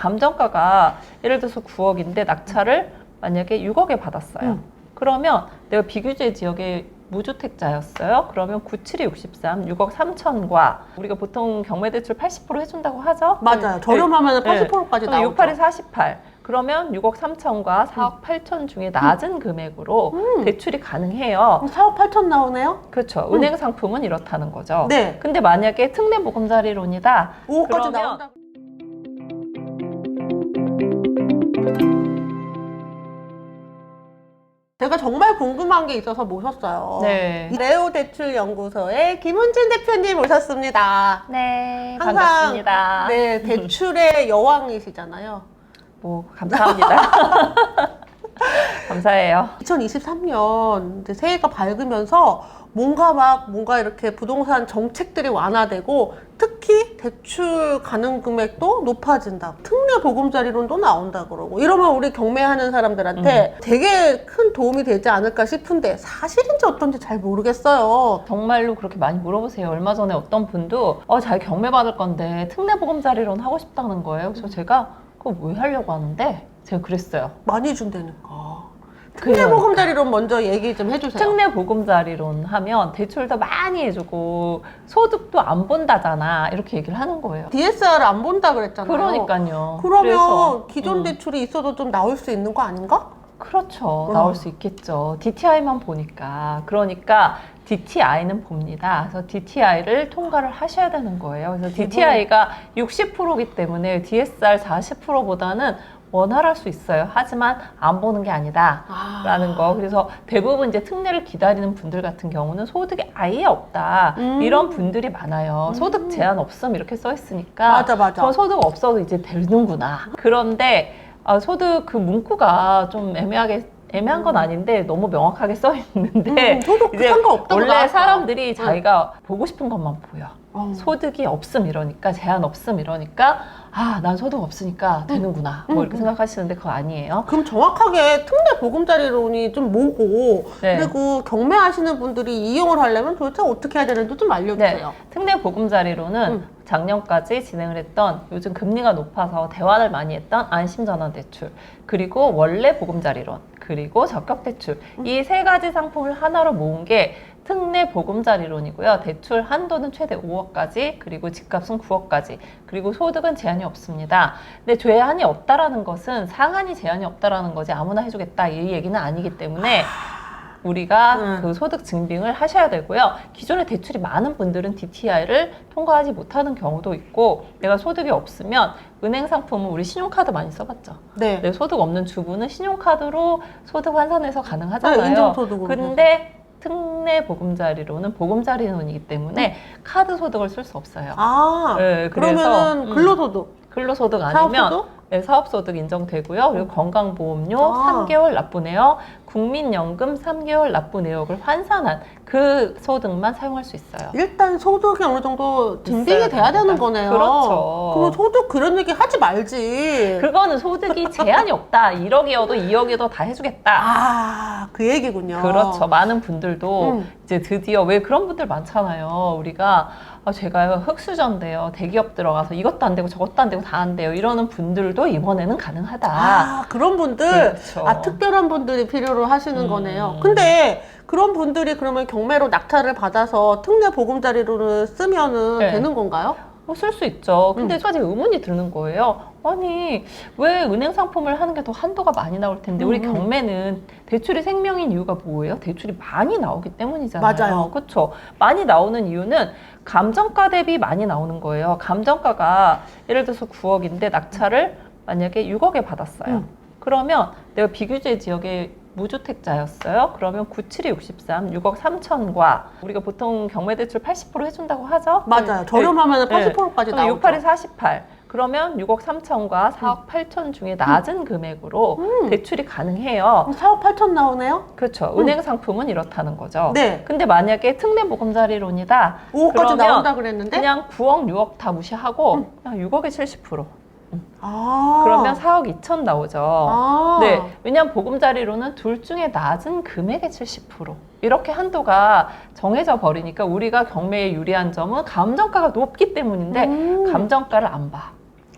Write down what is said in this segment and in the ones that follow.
감정가가 예를 들어서 9억인데 낙찰을 만약에 6억에 받았어요. 그러면 내가 비규제 지역의 무주택자였어요. 그러면 97이 63, 6억 3천과 우리가 보통 경매대출 80% 해준다고 하죠. 맞아요. 저렴하면 80%까지 나오죠. 68이 48. 그러면 6억 3천과 4억 8천 중에 낮은 금액으로 대출이 가능해요. 4억 8천 나오네요? 그렇죠. 은행 상품은 이렇다는 거죠. 네. 근데 만약에 특례보금자리론이다. 5억까지 그러면 나온다. 제가 정말 궁금한 게 있어서 모셨어요. 네. 레오 대출 연구소의 김은진 대표님 모셨습니다. 네, 항상 반갑습니다. 네, 대출의 여왕이시잖아요. 뭐 감사합니다. 감사해요. 2023년 새해가 밝으면서 뭔가 이렇게 부동산 정책들이 완화되고 특히 대출 가능 금액도 높아진다. 특례 보금자리론도 나온다 그러고 이러면 우리 경매하는 사람들한테 되게 큰 도움이 되지 않을까 싶은데 사실인지 어떤지 잘 모르겠어요. 정말로 그렇게 많이 물어보세요. 얼마 전에 어떤 분도 자기 경매 받을 건데 특례 보금자리론 하고 싶다는 거예요. 그래서 제가 그거 왜 하려고 하는데 제가 그랬어요. 많이 준다니까. 특례 보금자리론 먼저 얘기 좀 해주세요. 특례 보금자리론 하면 대출도 많이 해주고 소득도 안 본다잖아 이렇게 얘기를 하는 거예요. DSR 안 본다 그랬잖아요. 그러니까요. 그러면 그래서, 기존 대출이 있어도 좀 나올 수 있는 거 아닌가? 그렇죠. 나올 수 있겠죠. DTI만 보니까. 그러니까 DTI는 봅니다. 그래서 DTI를 통과를 하셔야 되는 거예요. 그래서 DTI가 60%이기 때문에 DSR 40%보다는 원활할 수 있어요. 하지만 안 보는 게 아니다 라는 거. 그래서 대부분 이제 특례를 기다리는 분들 같은 경우는 소득이 아예 없다 이런 분들이 많아요. 소득 제한 없음 이렇게 써 있으니까 맞아. 저 소득 없어도 이제 되는구나. 그런데 소득 그 문구가 좀 애매한 건 아닌데 너무 명확하게 써 있는데 소득 이제 상관없다고 원래 나왔어요. 사람들이 자기가 보고 싶은 것만 보여. 소득이 없음 이러니까 제한 없음 이러니까 난 소득 없으니까 되는구나 뭐 이렇게 생각하시는데 그거 아니에요. 그럼 정확하게 특례 보금자리론이 좀 뭐고 네. 그리고 경매하시는 분들이 이용을 하려면 도대체 어떻게 해야 되는지 좀 알려주세요. 네. 특례 보금자리론은 작년까지 진행을 했던 요즘 금리가 높아서 대화를 많이 했던 안심전환대출 그리고 원래 보금자리론 그리고 적격대출 이 세 가지 상품을 하나로 모은 게 특례 보금자리론이고요. 대출 한도는 최대 5억까지 그리고 집값은 9억까지 그리고 소득은 제한이 없습니다. 근데 제한이 없다라는 것은 상한이 제한이 없다라는 거지 아무나 해주겠다 이 얘기는 아니기 때문에 우리가 그 소득 증빙을 하셔야 되고요. 기존에 대출이 많은 분들은 DTI를 통과하지 못하는 경우도 있고 내가 소득이 없으면 은행 상품은 우리 신용카드 많이 써봤죠. 네. 내 소득 없는 주부는 신용카드로 소득 환산해서 가능하잖아요. 네, 인정소득으로. 근데 특례 보금자리론은 보금자리론이기 때문에 카드 소득을 쓸 수 없어요. 네, 그러면 근로소득, 근로소득 아니면 사업소득? 네, 사업소득 인정되고요. 그리고 건강보험료 3개월 납부내역, 국민연금 3개월 납부내역을 환산한 그 소득만 사용할 수 있어요. 일단 소득이 어느 정도 증빙이 돼야 되는 거네요. 그렇죠. 그럼 소득 그런 얘기 하지 말지. 그거는 소득이 제한이 없다. 1억이어도 2억이어도 다 해주겠다. 그 얘기군요. 그렇죠. 많은 분들도 이제 드디어 왜 그런 분들 많잖아요. 우리가 제가 흑수저인데요. 대기업 들어가서 이것도 안 되고 저것도 안 되고 다 안 돼요. 이러는 분들도 이번에는 가능하다. 그런 분들, 그렇죠. 특별한 분들이 필요로 하시는 거네요. 근데 그런 분들이 그러면 경매로 낙찰을 받아서 특례 보금자리론을 쓰면은 네. 되는 건가요? 쓸 수 있죠. 근데 까지 의문이 드는 거예요. 아니 왜 은행 상품을 하는 게 더 한도가 많이 나올 텐데 우리 경매는 대출이 생명인 이유가 뭐예요? 대출이 많이 나오기 때문이잖아요. 맞아요. 그렇죠. 많이 나오는 이유는 감정가 대비 많이 나오는 거예요. 감정가가 예를 들어서 9억인데 낙찰을 만약에 6억에 받았어요. 그러면 내가 비규제 지역의 무주택자였어요. 그러면 97이 63, 6억 3천과 우리가 보통 경매대출 80% 해준다고 하죠. 맞아요. 저렴하면 80%까지 나오죠. 68이 48. 그러면 6억 3천과 4억 8천 중에 낮은 금액으로 대출이 가능해요. 4억 8천 나오네요? 그렇죠. 은행 상품은 이렇다는 거죠. 네. 근데 만약에 특례 보금자리론이다. 5억까지 그러면 나온다 그랬는데? 그냥 9억, 6억 다 무시하고 그냥 6억에 70%. 아. 그러면 4억 2천 나오죠. 아. 네, 왜냐하면 보금자리로는 둘 중에 낮은 금액의 70% 이렇게 한도가 정해져 버리니까 우리가 경매에 유리한 점은 감정가가 높기 때문인데 감정가를 안 봐.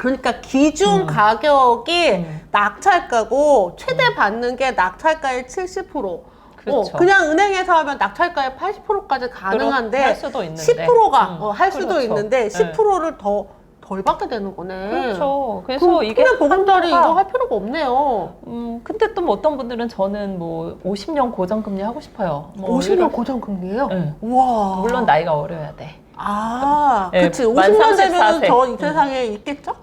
그러니까 기준 가격이 음. 낙찰가고 최대 받는 게 낙찰가의 70%. 그렇죠. 그냥 은행에서 하면 낙찰가의 80%까지 가능한데 할 수도 있는데. 10%가 할 수도 그렇죠. 있는데 네. 10%를 덜 받게 되는 거네. 그렇죠. 그래서 그럼 이게 그냥 보금자리 한도가- 이거 할 필요가 없네요. 근데 또 뭐 어떤 분들은 저는 뭐 50년 고정금리 하고 싶어요. 뭐 50년 이런- 고정금리예요? 네. 우와. 물론 나이가 어려야 돼. 네, 그치. 만 50년 되면 34세. 저 이 세상에 있겠죠?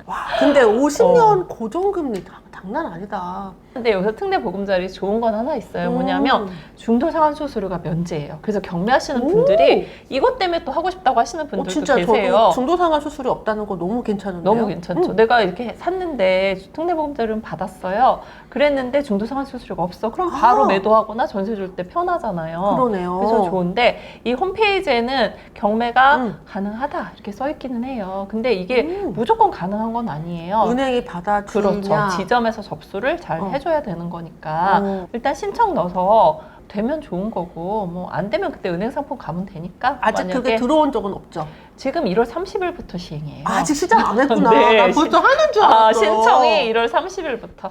와, 근데 50년 고정금리 장난 아니다. 근데 여기서 특례 보금자리 좋은 건 하나 있어요. 뭐냐면 중도상환 수수료가 면제예요. 그래서 경매하시는 분들이 이것 때문에 또 하고 싶다고 하시는 분들도 진짜 계세요. 저도 중도상환 수수료 없다는 거 너무 괜찮은데요? 너무 괜찮죠. 내가 이렇게 샀는데 특례 보금자리를 받았어요. 그랬는데 중도상환 수수료가 없어. 그럼 바로 매도하거나 전세 줄 때 편하잖아요. 그러네요. 그래서 좋은데 이 홈페이지에는 경매가 음. 가능하다 이렇게 써 있기는 해요. 근데 이게 무조건 가능한 건 아니에요. 은행이 받아주냐. 그렇죠. 지점에서 접수를 잘 해줘야 되는 거니까 어. 일단 신청 넣어서 되면 좋은 거고 뭐 안 되면 그때 은행 상품 가면 되니까 아직 만약에 그게 들어온 적은 없죠? 지금 1월 30일부터 시행이에요. 아직 시작 안 했구나. 네, 나 벌써 하는 줄 알았어. 신청이 1월 30일부터.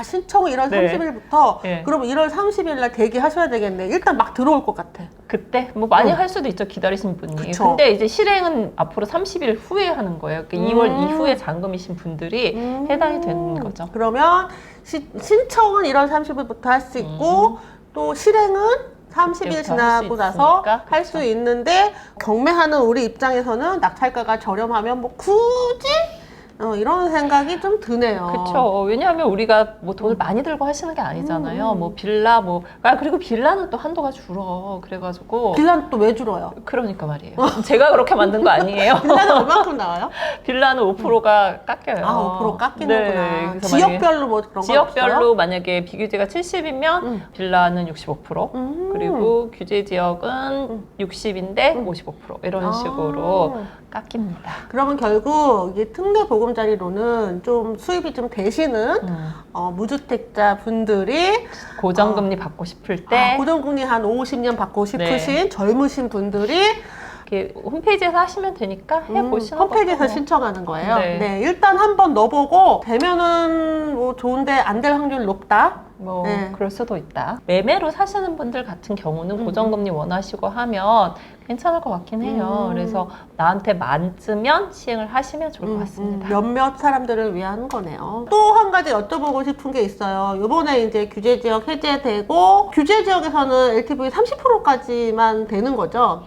신청은 1월 네. 30일부터? 네. 그럼 1월 30일 날 대기하셔야 되겠네. 일단 막 들어올 것 같아. 그때 뭐 많이 할 수도 있죠, 기다리신 분이. 그쵸. 근데 이제 실행은 앞으로 30일 후에 하는 거예요. 그러니까 2월 이후에 잔금이신 분들이 해당이 되는 거죠. 그러면 신청은 1월 30일부터 할 수 있고 또 실행은 30일 그때부터 지나고 할수 나서 있으니까. 할 수 있는데 경매하는 우리 입장에서는 낙찰가가 저렴하면 뭐 굳이 이런 생각이 좀 드네요. 그렇죠. 왜냐하면 우리가 뭐 돈을 많이 들고 하시는 게 아니잖아요. 뭐 빌라 그리고 빌라는 또 한도가 줄어. 그래가지고 빌라는 또 왜 줄어요? 그러니까 말이에요. 제가 그렇게 만든 거 아니에요. 빌라는 얼마큼 나와요? 빌라는 5%가 깎여요. 5% 깎이는구나. 네, 그래서 지역별로 뭐 그런 거 지역별로 없어요? 만약에 비규제가 70이면 빌라는 65%, 그리고 규제 지역은 60인데 55% 이런 식으로 깎입니다. 그러면 결국 이게 특례 보금자리로는 좀 수입이 좀 되시는 무주택자 분들이 고정금리 받고 싶을 때 고정금리 한 50년 받고 싶으신 젊으신 분들이 이렇게 홈페이지에서 하시면 되니까 해보시는 홈페이지에서 거죠. 신청하는 거예요. 네. 네, 일단 한번 넣어보고 되면은 뭐 좋은데 안 될 확률 높다. 뭐 네. 그럴 수도 있다. 매매로 사시는 분들 같은 경우는 고정금리 원하시고 하면 괜찮을 것 같긴 해요. 그래서 나한테 맞으면 시행을 하시면 좋을 것 같습니다. 몇몇 사람들을 위한 거네요. 또 한 가지 여쭤보고 싶은 게 있어요. 이번에 이제 규제지역 해제되고 규제지역에서는 LTV 30%까지만 되는 거죠?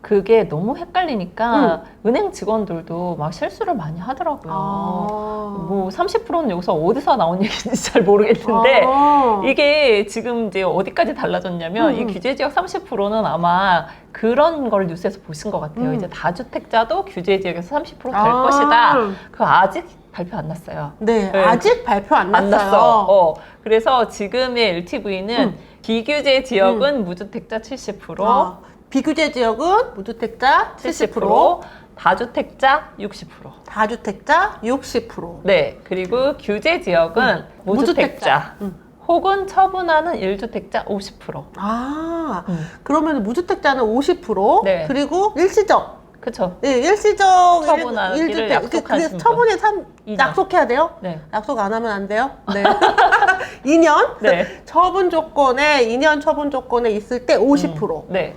그게 너무 헷갈리니까 은행 직원들도 막 실수를 많이 하더라고요. 뭐 30%는 여기서 어디서 나온 얘기인지 잘 모르겠는데 이게 지금 이제 어디까지 달라졌냐면 이 규제지역 30%는 아마 그런 걸 뉴스에서 보신 것 같아요. 이제 다주택자도 규제지역에서 30%될 것이다. 그거 아직 발표 안 났어요. 네, 네. 아직 발표 안 났어요. 났어. 그래서 지금의 LTV는 비규제 지역은 무주택자 70%, 비규제 지역은 무주택자 70%, 다주택자 60%. 다주택자 60%. 네, 그리고 규제 지역은 무주택자, 혹은 처분하는 1주택자 50%. 그러면 무주택자는 50%, 네. 그리고 일시적. 그쵸? 네, 일시적 처분하기를 약속하신 분. 처분에 2년. 약속해야 돼요? 네. 약속 안 하면 안 돼요? 네. 2년? 네. 처분 조건에, 2년 처분 조건에 있을 때 50%. 네.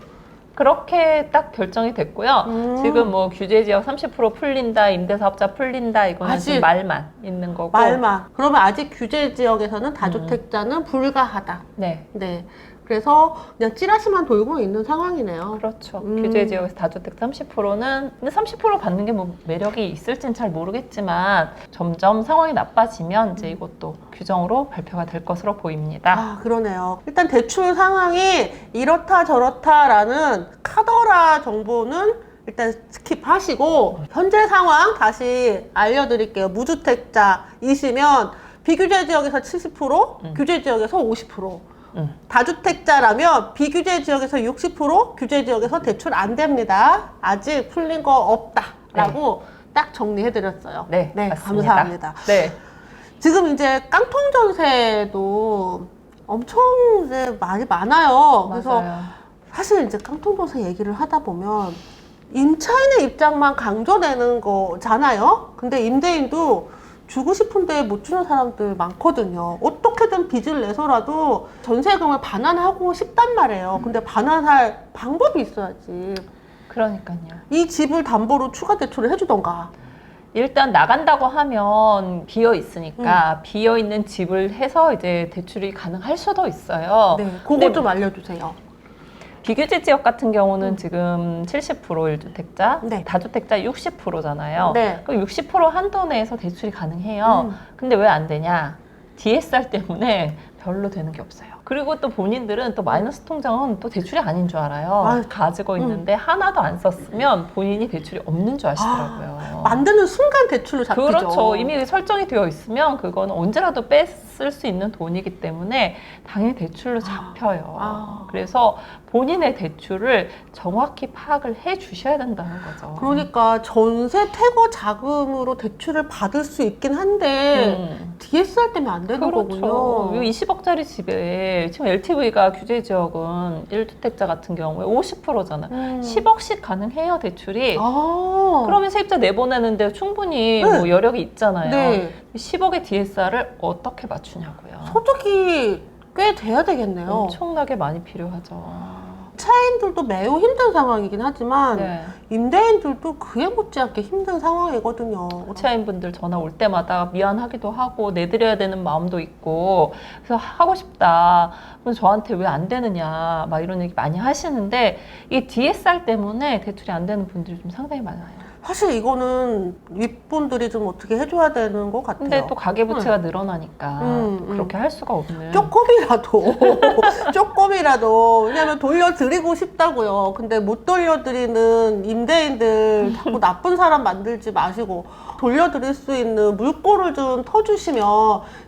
그렇게 딱 결정이 됐고요. 지금 뭐 규제 지역 30% 풀린다, 임대사업자 풀린다, 이거는 아직 지금 말만 있는 거고. 말만. 그러면 아직 규제 지역에서는 다주택자는 불가하다. 네. 네. 그래서 그냥 찌라시만 돌고 있는 상황이네요. 그렇죠. 규제 지역에서 다주택 30%는 근데 30% 받는 게 뭐 매력이 있을진 잘 모르겠지만 점점 상황이 나빠지면 이제 이것도 규정으로 발표가 될 것으로 보입니다. 그러네요. 일단 대출 상황이 이렇다 저렇다라는 카더라 정보는 일단 스킵하시고 현재 상황 다시 알려드릴게요. 무주택자이시면 비규제 지역에서 70%, 규제 지역에서 50%. 다주택자라면 비규제 지역에서 60%, 규제 지역에서 대출 안 됩니다. 아직 풀린 거 없다라고 딱 정리해드렸어요. 네, 네, 맞습니다. 감사합니다. 네. 지금 이제 깡통 전세도 엄청 이제 많이 많아요. 그래서 맞아요. 사실 이제 깡통 전세 얘기를 하다 보면 임차인의 입장만 강조되는 거잖아요. 근데 임대인도 주고 싶은데 못 주는 사람들 많거든요. 어떻게든 빚을 내서라도 전세금을 반환하고 싶단 말이에요. 근데 반환할 방법이 있어야지. 그러니까요. 이 집을 담보로 추가 대출을 해주던가. 일단 나간다고 하면 비어 있으니까 비어 있는 집을 해서 이제 대출이 가능할 수도 있어요. 네, 그거 근데 좀 알려주세요. 비규제 지역 같은 경우는 지금 70% 1주택자, 네. 다주택자 60%잖아요. 네. 그 60% 한도 내에서 대출이 가능해요. 근데 왜 안 되냐? DSR 때문에 별로 되는 게 없어요. 그리고 또 본인들은 또 마이너스 통장은 또 대출이 아닌 줄 알아요. 아유, 가지고 있는데 하나도 안 썼으면 본인이 대출이 없는 줄 아시더라고요. 만드는 순간 대출로 잡히죠. 그렇죠. 이미 설정이 되어 있으면 그건 언제라도 뺐을 수 있는 돈이기 때문에 당연히 대출로 잡혀요. 그래서 본인의 대출을 정확히 파악을 해 주셔야 된다는 거죠. 그러니까 전세 퇴거 자금으로 대출을 받을 수 있긴 한데 DSR 때문에 안 되는 그렇죠. 거군요. 20억짜리 집에 지금 LTV가 규제 지역은 1주택자 같은 경우에 50%잖아요. 10억씩 가능해요, 대출이. 그러면 세입자 내보내는데 충분히 네. 뭐 여력이 있잖아요. 네. 10억의 DSR을 어떻게 맞추냐고요. 소득이 꽤 돼야 되겠네요. 엄청나게 많이 필요하죠. 차인들도 매우 힘든 상황이긴 하지만 네. 임대인들도 그에 못지않게 힘든 상황이거든요. 임차인분들 전화 올 때마다 미안하기도 하고 내드려야 되는 마음도 있고 그래서 하고 싶다. 그럼 저한테 왜 안 되느냐 막 이런 얘기 많이 하시는데 이 DSR 때문에 대출이 안 되는 분들이 좀 상당히 많아요. 사실 이거는 윗분들이 좀 어떻게 해줘야 되는 것 같아요. 근데 또 가계부채가 늘어나니까 그렇게 할 수가 없는. 조금이라도 왜냐면 돌려드리고 싶다고요. 근데 못 돌려드리는 임대인들 자꾸 나쁜 사람 만들지 마시고 돌려드릴 수 있는 물꼬를 좀 터주시면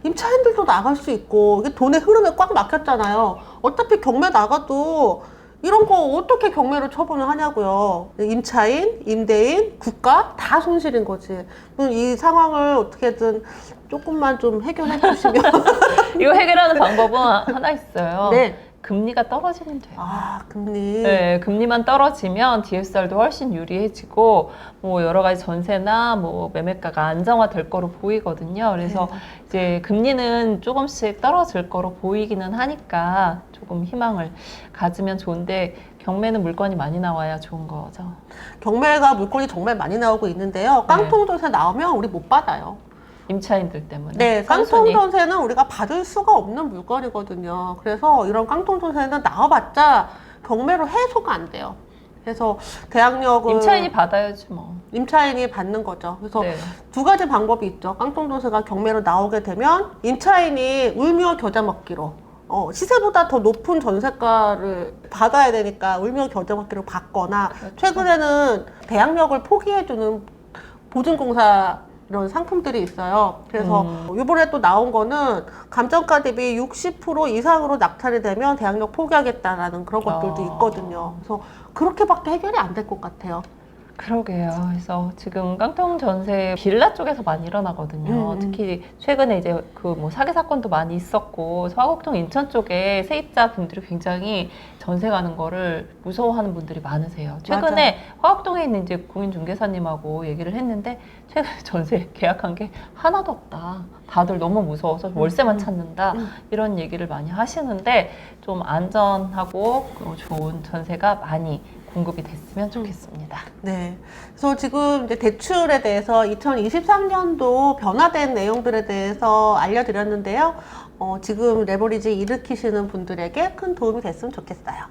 임차인들도 나갈 수 있고 이게 돈의 흐름에 꽉 막혔잖아요. 어차피 경매 나가도 이런 거 어떻게 경매로 처분을 하냐고요. 임차인, 임대인, 국가 다 손실인 거지. 이 상황을 어떻게든 조금만 좀 해결해 주시면. 이거 해결하는 방법은 하나 있어요. 네. 금리가 떨어지면 돼요. 금리. 네, 금리만 떨어지면 DSR도 훨씬 유리해지고 뭐 여러 가지 전세나 뭐 매매가가 안정화될 거로 보이거든요. 그래서 이제 금리는 조금씩 떨어질 거로 보이기는 하니까 조금 희망을 가지면 좋은데 경매는 물건이 많이 나와야 좋은 거죠. 경매가 물건이 정말 많이 나오고 있는데요. 깡통전세 나오면 우리 못 받아요. 임차인들 때문에. 네, 선순위. 깡통전세는 우리가 받을 수가 없는 물건이거든요. 그래서 이런 깡통전세는 나와봤자 경매로 해소가 안 돼요. 그래서 대학력은 임차인이 받아야지 뭐. 임차인이 받는 거죠. 그래서 네. 두 가지 방법이 있죠. 깡통전세가 경매로 나오게 되면 임차인이 울며 겨자 먹기로 시세보다 더 높은 전세가를 받아야 되니까 울며 겨자 먹기로 받거나 그렇죠. 최근에는 대학력을 포기해주는 보증공사 이런 상품들이 있어요. 그래서 이번에 또 나온 거는 감정가 대비 60% 이상으로 낙찰이 되면 대학력 포기하겠다라는 그런 것들도 있거든요. 그래서 그렇게밖에 해결이 안 될 것 같아요. 그러게요. 그래서 지금 깡통 전세 빌라 쪽에서 많이 일어나거든요. 특히 최근에 이제 그 뭐 사기 사건도 많이 있었고 화곡동 인천 쪽에 세입자 분들이 굉장히 전세 가는 거를 무서워하는 분들이 많으세요. 최근에 화곡동에 있는 이제 공인중개사님하고 얘기를 했는데 최근에 전세 계약한 게 하나도 없다. 다들 너무 무서워서 월세만 찾는다. 이런 얘기를 많이 하시는데 좀 안전하고 좋은 전세가 많이 공급이 됐으면 좋겠습니다. 네. 그래서 지금 이제 대출에 대해서 2023년도 변화된 내용들에 대해서 알려드렸는데요. 지금 레버리지 일으키시는 분들에게 큰 도움이 됐으면 좋겠어요.